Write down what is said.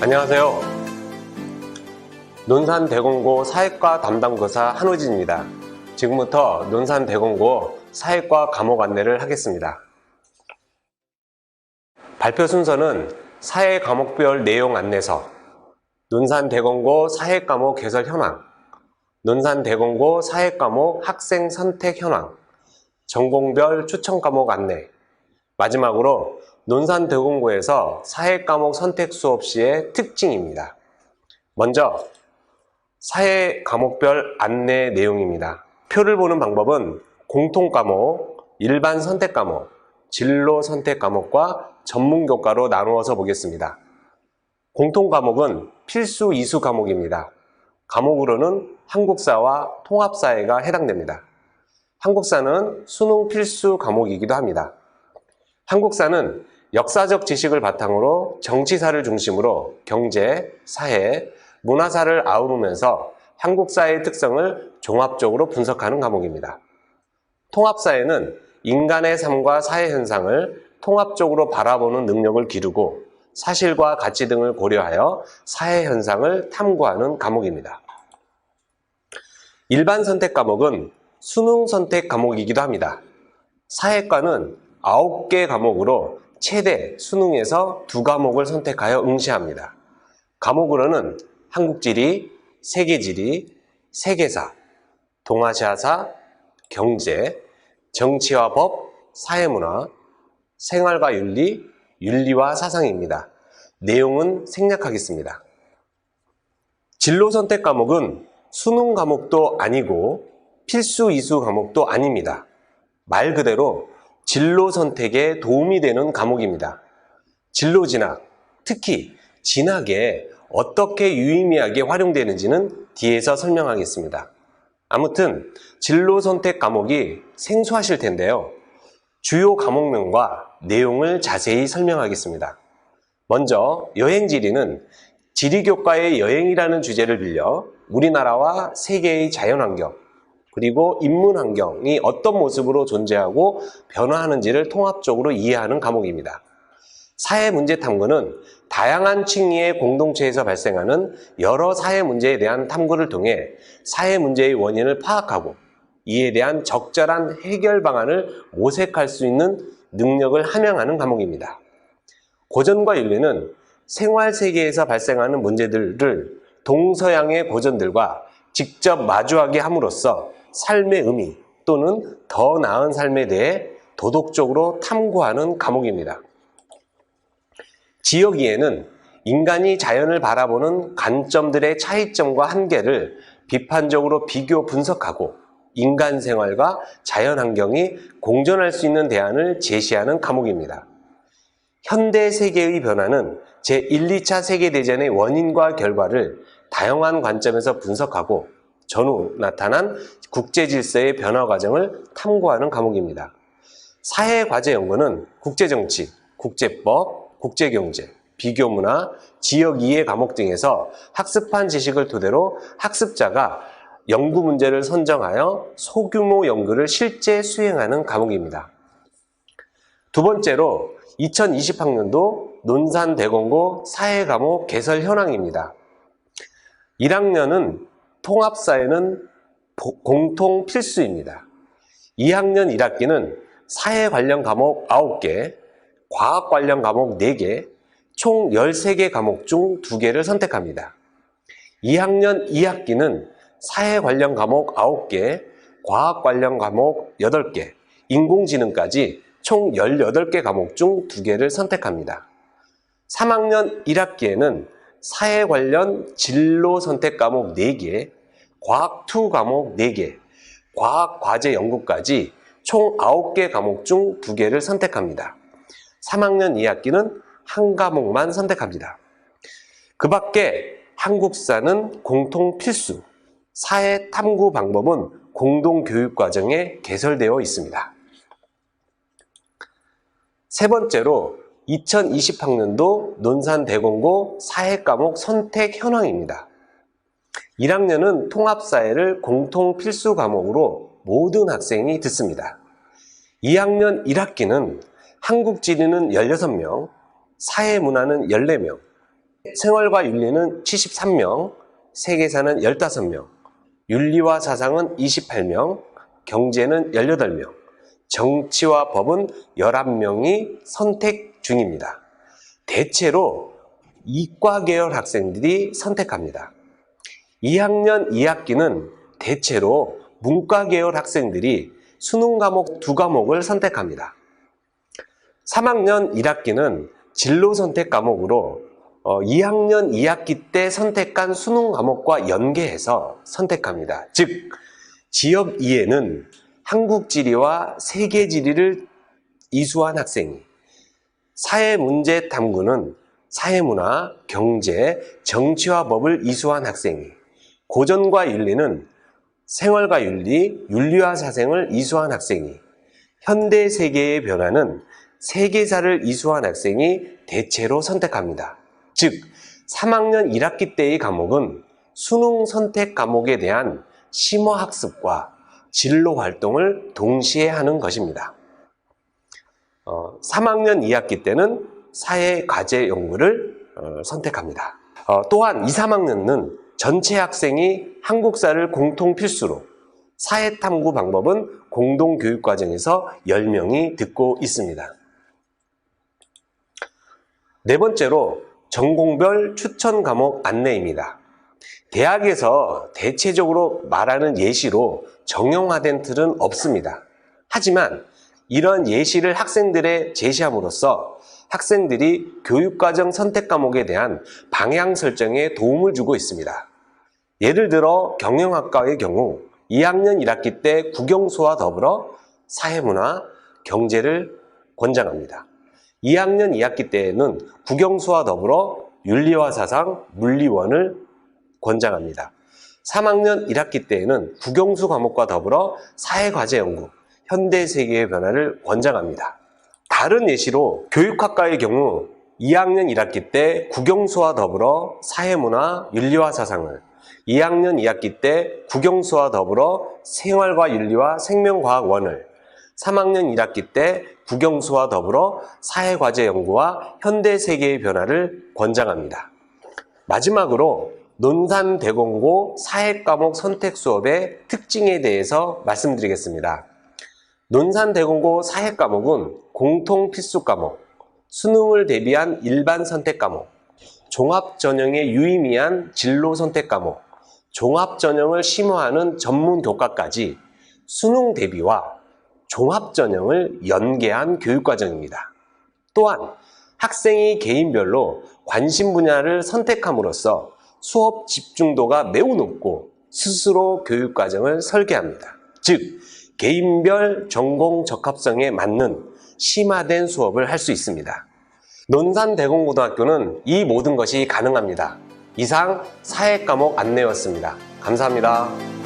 안녕하세요. 논산대공고 사회과 담당교사 한우진입니다. 지금부터 논산대공고 사회과 과목 안내를 하겠습니다. 발표 순서는 사회 과목별 내용 안내서, 논산대공고 사회과목 개설 현황, 논산대공고 사회과목 학생 선택 현황, 전공별 추천 과목 안내, 마지막으로 논산대공고에서 사회과목 선택 수업 시의 특징입니다. 먼저 사회 과목별 안내 내용입니다. 표를 보는 방법은 공통과목, 일반 선택 과목, 진로 선택 과목과 전문 교과로 나누어서 보겠습니다. 공통과목은 필수 이수 과목입니다. 과목으로는 한국사와 통합사회가 해당됩니다. 한국사는 수능 필수 과목이기도 합니다. 한국사는 역사적 지식을 바탕으로 정치사를 중심으로 경제, 사회, 문화사를 아우르면서 한국사의 특성을 종합적으로 분석하는 과목입니다. 통합사회는 인간의 삶과 사회 현상을 통합적으로 바라보는 능력을 기르고 사실과 가치 등을 고려하여 사회 현상을 탐구하는 과목입니다. 일반 선택 과목은 수능 선택 과목이기도 합니다. 사회과는 9개 과목으로 최대 수능에서 2과목을 선택하여 응시합니다. 과목으로는 한국지리, 세계지리, 세계사, 동아시아사, 경제, 정치와 법, 사회문화, 생활과 윤리, 윤리와 사상입니다. 내용은 생략하겠습니다. 진로 선택 과목은 수능 과목도 아니고 필수 이수 과목도 아닙니다. 말 그대로 진로 선택에 도움이 되는 과목입니다. 진로 진학, 특히 진학에 어떻게 유의미하게 활용되는지는 뒤에서 설명하겠습니다. 아무튼 진로 선택 과목이 생소하실 텐데요. 주요 과목명과 내용을 자세히 설명하겠습니다. 먼저 여행지리는 지리교과의 여행이라는 주제를 빌려 우리나라와 세계의 자연환경, 그리고 인문환경이 어떤 모습으로 존재하고 변화하는지를 통합적으로 이해하는 과목입니다. 사회문제탐구는 다양한 층위의 공동체에서 발생하는 여러 사회문제에 대한 탐구를 통해 사회문제의 원인을 파악하고 이에 대한 적절한 해결 방안을 모색할 수 있는 능력을 함양하는 과목입니다. 고전과 윤리는 생활세계에서 발생하는 문제들을 동서양의 고전들과 직접 마주하게 함으로써 삶의 의미 또는 더 나은 삶에 대해 도덕적으로 탐구하는 과목입니다. 지역이해는 인간이 자연을 바라보는 관점들의 차이점과 한계를 비판적으로 비교 분석하고 인간 생활과 자연 환경이 공존할 수 있는 대안을 제시하는 과목입니다. 현대 세계의 변화는 제1, 2차 세계대전의 원인과 결과를 다양한 관점에서 분석하고 전후 나타난 국제질서의 변화 과정을 탐구하는 과목입니다. 사회과제연구는 국제정치, 국제법, 국제경제, 비교문화, 지역이해 과목 등에서 학습한 지식을 토대로 학습자가 연구 문제를 선정하여 소규모 연구를 실제 수행하는 과목입니다. 두 번째로 2020학년도 논산대공고 사회과목 개설 현황입니다. 1학년은 통합사회는 공통 필수입니다. 2학년 1학기는 사회 관련 과목 9개, 과학 관련 과목 4개, 총 13개 과목 중 2개를 선택합니다. 2학년 2학기는 사회 관련 과목 9개, 과학 관련 과목 8개, 인공지능까지 총 18개 과목 중 2개를 선택합니다. 3학년 1학기에는 사회 관련 진로 선택 과목 4개, 과학 2 과목 4개, 과학 과제 연구까지 총 9개 과목 중 2개를 선택합니다. 3학년 2학기는 한 과목만 선택합니다. 그 밖에 한국사는 공통 필수, 사회 탐구 방법은 공동교육과정에 개설되어 있습니다. 세 번째로 2020학년도 논산대공고 사회과목 선택 현황입니다. 1학년은 통합사회를 공통 필수 과목으로 모든 학생이 듣습니다. 2학년 1학기는 한국지리는 16명, 사회문화는 14명, 생활과 윤리는 73명, 세계사는 15명, 윤리와 사상은 28명, 경제는 18명, 정치와 법은 11명이 선택 중입니다. 대체로 이과 계열 학생들이 선택합니다. 2학년 2학기는 대체로 문과 계열 학생들이 수능 과목 2과목을 선택합니다. 3학년 1학기는 진로 선택 과목으로 2학년 2학기 때 선택한 수능 과목과 연계해서 선택합니다. 즉, 지역 2에는 한국지리와 세계지리를 이수한 학생이, 사회문제 탐구는 사회문화, 경제, 정치와 법을 이수한 학생이, 고전과 윤리는 생활과 윤리, 윤리와 사생을 이수한 학생이, 현대 세계의 변화는 세계사를 이수한 학생이 대체로 선택합니다. 즉, 3학년 1학기 때의 과목은 수능 선택 과목에 대한 심화학습과 진로 활동을 동시에 하는 것입니다. 3학년 2학기 때는 사회과제 연구를 선택합니다. 또한 2, 3학년은 전체 학생이 한국사를 공통 필수로 사회탐구 방법은 공동교육과정에서 10명이 듣고 있습니다. 네 번째로 전공별 추천 과목 안내입니다. 대학에서 대체적으로 말하는 예시로 정형화된 틀은 없습니다. 하지만 이런 예시를 학생들에 제시함으로써 학생들이 교육과정 선택 과목에 대한 방향 설정에 도움을 주고 있습니다. 예를 들어 경영학과의 경우 2학년 1학기 때 국영수와 더불어 사회문화, 경제를 권장합니다. 2학년 2학기 때에는 국영수와 더불어 윤리와 사상, 물리원을 권장합니다. 3학년 1학기 때에는 국영수 과목과 더불어 사회과제 연구, 현대세계의 변화를 권장합니다. 다른 예시로 교육학과의 경우 2학년 1학기 때 국영수와 더불어 사회문화, 윤리와 사상을, 2학년 2학기 때 국영수와 더불어 생활과 윤리와 생명과학원을, 3학년 1학기 때 국영수와 더불어 사회과제 연구와 현대세계의 변화를 권장합니다. 마지막으로 논산대공고 사회과목 선택 수업의 특징에 대해서 말씀드리겠습니다. 논산대공고 사회과목은 공통 필수 과목, 수능을 대비한 일반 선택 과목, 종합전형에 유의미한 진로 선택 과목, 종합전형을 심화하는 전문 교과까지 수능 대비와 종합전형을 연계한 교육과정입니다. 또한 학생이 개인별로 관심 분야를 선택함으로써 수업 집중도가 매우 높고 스스로 교육과정을 설계합니다. 즉, 개인별 전공 적합성에 맞는 심화된 수업을 할 수 있습니다. 논산대공고등학교는 이 모든 것이 가능합니다. 이상 사회과목 안내였습니다. 감사합니다.